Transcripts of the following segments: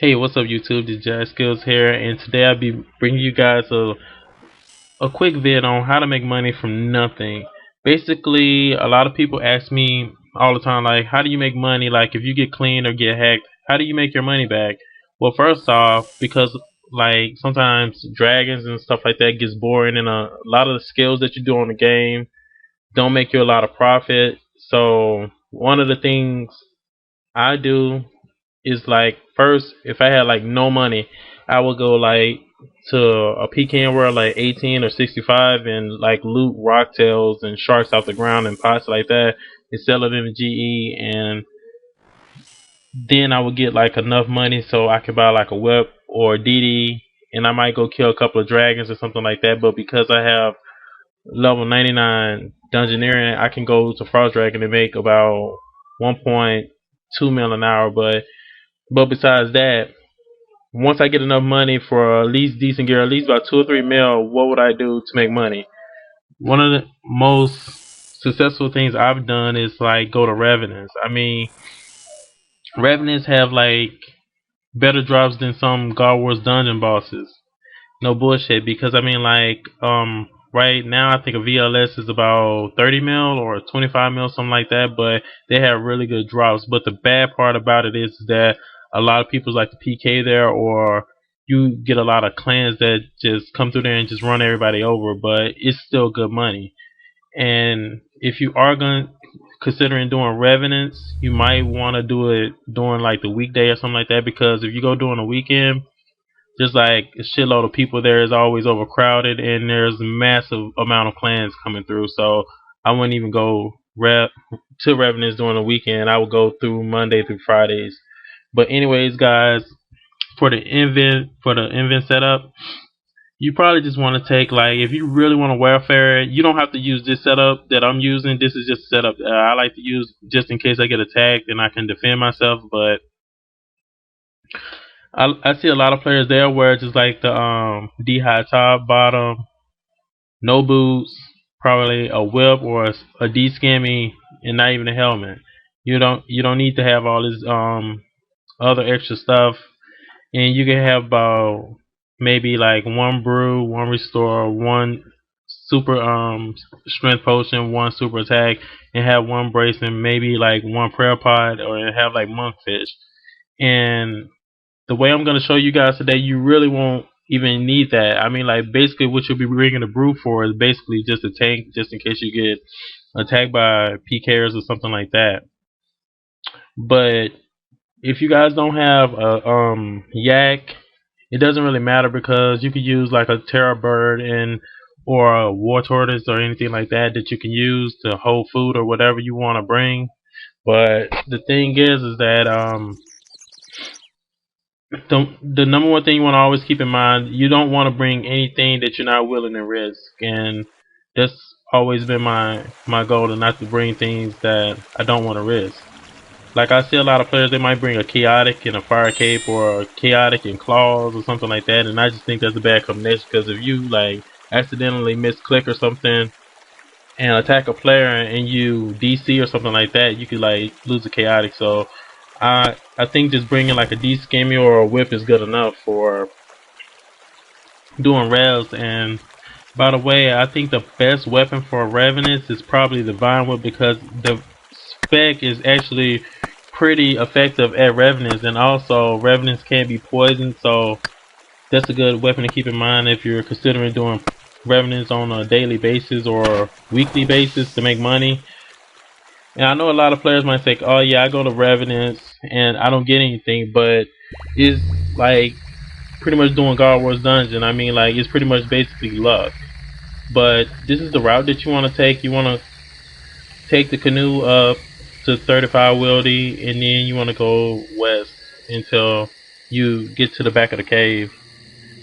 Hey, what's up YouTube? This Jedi Skills here, and today I'll be bringing you guys a quick vid on how to make money from nothing. Basically, a lot of people ask me all the time, like, how do you make money? Like, if you get cleaned or get hacked, how do you make your money back? Well, first off, because like sometimes dragons and stuff like that gets boring, and a lot of the skills that you do on the game don't make you a lot of profit. So one of the things I do is like first, if I had like no money, I would go like to a pking world like 18 or 65 and like loot rocktails and sharks off the ground and pots like that and sell it in the GE, and then I would get like enough money so I could buy like a whip or a DD, and I might go kill a couple of dragons or something like that. But because I have level 99 dungeoneering, I can go to Frost Dragon and make about 1.2 mil an hour. But besides that, once I get enough money for at least decent gear, at least about 2 or 3 mil, what would I do to make money? One of the most successful things I've done is like go to Revenants. I mean, Revenants have like better drops than some God Wars dungeon bosses. No bullshit, because I mean, like, right now I think a VLS is about 30 mil or 25 mil, something like that. But they have really good drops. But the bad part about it is that a lot of people like to PK there, or you get a lot of clans that just come through there and just run everybody over. But it's still good money. And if you are going considering doing revenants, you might want to do it during like the weekday or something like that, because if you go during the weekend, just like a shitload of people there is always overcrowded, and there's a massive amount of clans coming through. So I wouldn't even go to revenants during the weekend. I would go through Monday through Fridays. But anyways, guys, for the invent setup, you probably just want to take, like, if you really want to warfare, you don't have to use this setup that I'm using. This is just a setup I like to use just in case I get attacked and I can defend myself. But I see a lot of players there where it's just like the D high top, bottom, no boots, probably a whip or a D scammy, and not even a helmet. You don't need to have all this other extra stuff, and you can have about maybe like one brew, one restore, one super strength potion, one super attack, and have one brace and maybe like one prayer pod, or have like monkfish. And the way I'm gonna show you guys today, you really won't even need that. I mean, like, basically what you'll be bringing the brew for is basically just a tank, just in case you get attacked by PKers or something like that. But if you guys don't have a yak, it doesn't really matter, because you could use like a terror bird and or a war tortoise or anything like that that you can use to hold food or whatever you want to bring. But the thing is that the number one thing you want to always keep in mind, you don't want to bring anything that you're not willing to risk, and that's always been my goal, to not to bring things that I don't want to risk. Like, I see a lot of players, they might bring a chaotic and a fire cape, or a chaotic and claws or something like that, and I just think that's a bad combination, because if you like accidentally misclick or something and attack a player and you DC or something like that, you could like lose a chaotic. So I think just bringing like a D scammy or a whip is good enough for doing revs. And by the way, I think the best weapon for revenants is probably the vine whip, because the spec is actually pretty effective at revenants, and also revenants can be poisoned. So that's a good weapon to keep in mind if you're considering doing revenants on a daily basis or weekly basis to make money. And I know a lot of players might think, "Oh yeah, I go to revenants and I don't get anything," but it's like pretty much doing God Wars Dungeon. I mean, like, it's pretty much basically luck. But this is the route that you want to take. You want to take the canoe up to 35 Wildy, and then you want to go west until you get to the back of the cave.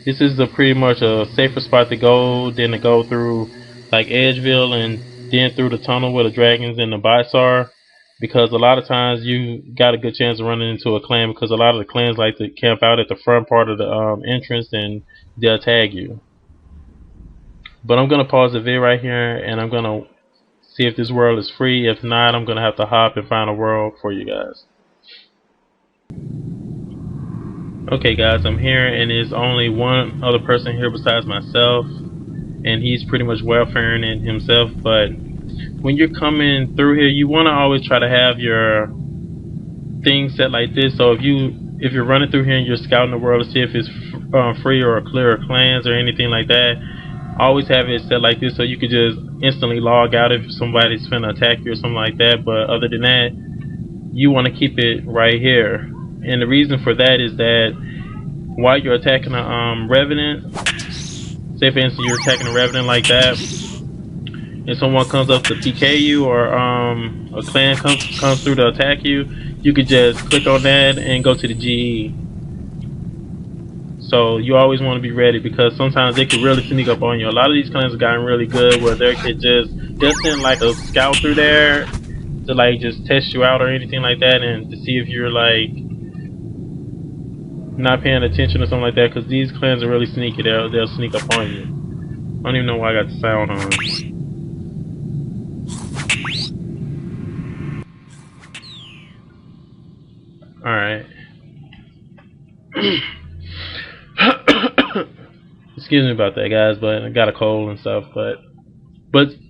This is a pretty much a safer spot to go than to go through like Edgeville and then through the tunnel where the dragons and the bots are, because a lot of times you got a good chance of running into a clan, because a lot of the clans like to camp out at the front part of the entrance, and they'll tag you. But I'm gonna pause the vid right here, and I'm gonna see if this world is free. If not, I'm gonna have to hop and find a world for you guys. Okay guys, I'm here and there's only one other person here besides myself, and he's pretty much welfaring it himself. But when you're coming through here, you want to always try to have your things set like this. So if you're running through here and you're scouting the world to see if it's free or clear of clans or anything like that, always have it set like this so you could just instantly log out if somebody's finna attack you or something like that. But other than that, you want to keep it right here. And the reason for that is that while you're attacking a revenant, say for instance you're attacking a revenant like that, and someone comes up to PK you or a clan comes through to attack you, you could just click on that and go to the GE. So you always want to be ready because sometimes they could really sneak up on you. A lot of these clans have gotten really good where they could just send like a scout through there to like just test you out or anything like that, and to see if you're like not paying attention or something like that. Because these clans are really sneaky. They'll sneak up on you. I don't even know why I got the sound on. Alright. Excuse me about that, guys, but I got a cold and stuff. But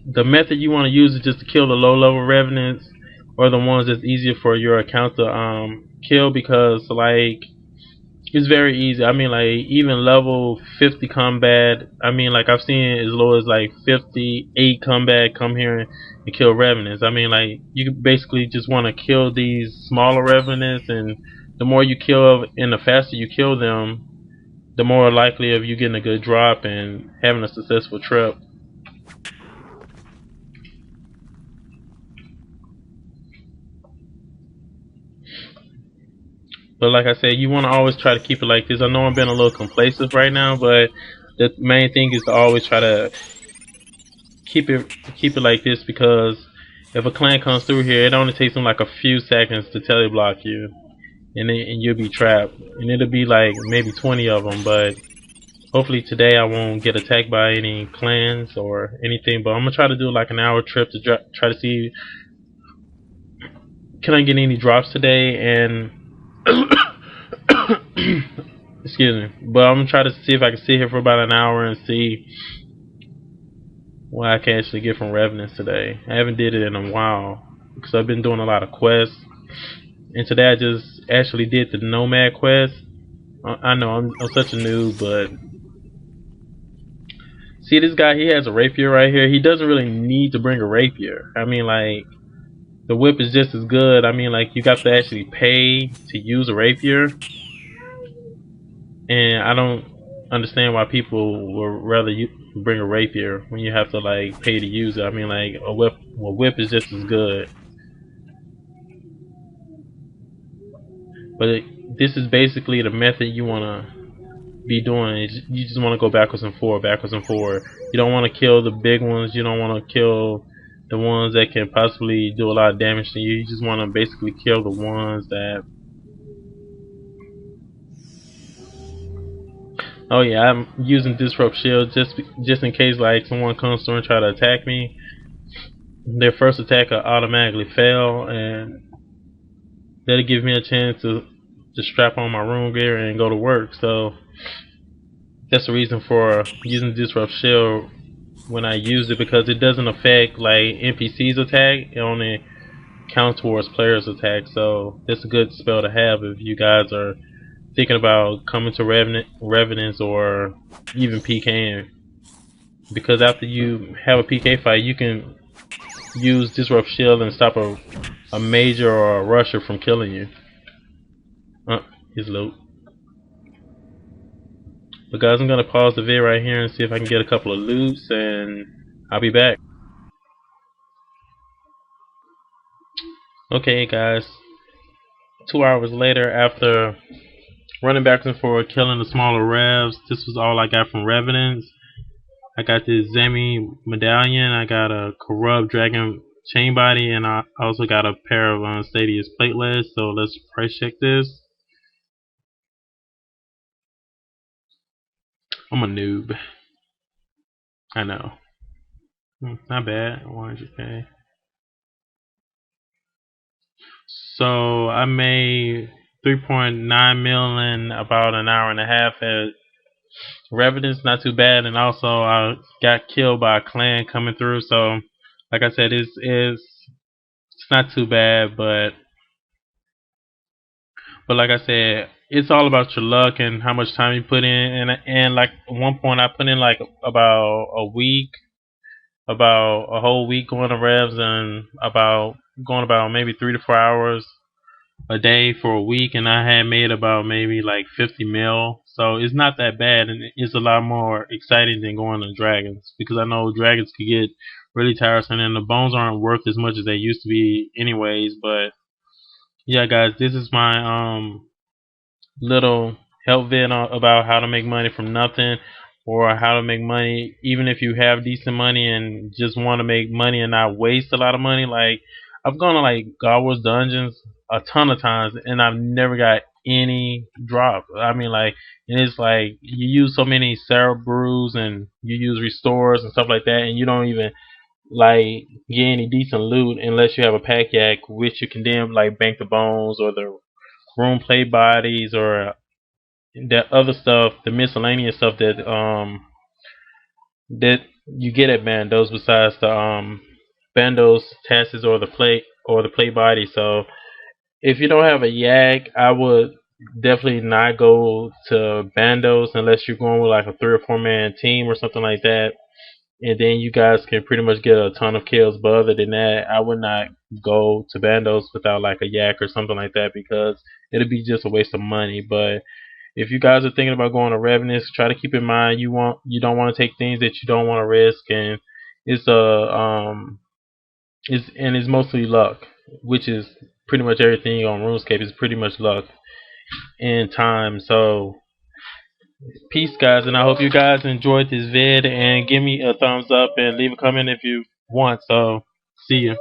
the method you want to use is just to kill the low level revenants or the ones that's easier for your account to kill, because like it's very easy. I mean, like even level 50 combat. I mean, like I've seen as low as like 58 combat come here and kill revenants. I mean, like you basically just want to kill these smaller revenants, and the more you kill and the faster you kill them, the more likely of you getting a good drop and having a successful trip. But like I said, you want to always try to keep it like this. I know I'm being a little complacent right now, but the main thing is to always try to keep it like this, because if a clan comes through here, it only takes them like a few seconds to teleblock you, and you'll be trapped. And it'll be like maybe 20 of them, but hopefully today I won't get attacked by any clans or anything. But I'm gonna try to do like an hour trip to try to see can I get any drops today, and excuse me. But I'm gonna try to see if I can sit here for about an hour and see what I can actually get from Revenants today. I haven't did it in a while because I've been doing a lot of quests, and today I just actually did the Nomad quest. I know I'm such a noob, but see this guy, he has a rapier right here. He doesn't really need to bring a rapier. I mean, like the whip is just as good. I mean, like you got to actually pay to use a rapier, and I don't understand why people would rather bring a rapier when you have to like pay to use it. I mean, like a whip is just as good. But this is basically the method you want to be doing. You just want to go backwards and forward, backwards and forward. You don't want to kill the big ones. You don't want to kill the ones that can possibly do a lot of damage to you. You just want to basically kill the ones that. Oh yeah, I'm using disrupt shield just in case like someone comes through and try to attack me. Their first attack will automatically fail, and that'll give me a chance to just strap on my rune gear and go to work. So that's the reason for using disrupt shield when I use it, because it doesn't affect like NPCs attack. It only counts towards players attack. So that's a good spell to have if you guys are thinking about coming to Revenants or even PKing, because after you have a PK fight, you can use disrupt shield and stop a major or a rusher from killing you. His loot. But guys, I'm gonna pause the vid right here and see if I can get a couple of loots, and I'll be back. Okay guys, 2 hours later, after running back and forth killing the smaller Revs, this was all I got from Revenants. I got this Zemi medallion, I got a corrupt dragon chain body, and I also got a pair of Stadius platelets. So let's price check this. I'm a noob, I know. Not bad. 100k. So I made 3.9 mil in about an hour and a half at Revenant's not too bad, and also I got killed by a clan coming through. So, like I said, it's not too bad, but like I said, it's all about your luck and how much time you put in. And like at one point, I put in like about a week, about a whole week going to Revs, and about going about maybe 3 to 4 hours a day for a week, and I had made about maybe like 50 mil. So it's not that bad, and it's a lot more exciting than going to dragons, because I know dragons could get really tiresome, and the bones aren't worth as much as they used to be, anyways. But yeah, guys, this is my little help vid about how to make money from nothing, or how to make money even if you have decent money and just want to make money and not waste a lot of money. Like, I've gone to like God Wars dungeons a ton of times and I've never got any drop. I mean, like, and it's like you use so many Sarah brews and you use restores and stuff like that, and you don't even like get any decent loot unless you have a pack yak, which you can then like bank the bones or the room play bodies or that other stuff, the miscellaneous stuff that you get at bandos, besides the bandos tasks or the play body. So if you don't have a yak, I would definitely not go to bandos unless you're going with like a 3 or 4 man team or something like that, and then you guys can pretty much get a ton of kills. But other than that, I would not go to bandos without like a yak or something like that, because it'll be just a waste of money. But if you guys are thinking about going to Revenants, try to keep in mind you don't want to take things that you don't want to risk, and it's it's mostly luck, which is pretty much everything on RuneScape is pretty much luck and time. So peace, guys, and I hope you guys enjoyed this vid, and give me a thumbs up and leave a comment if you want. So see you.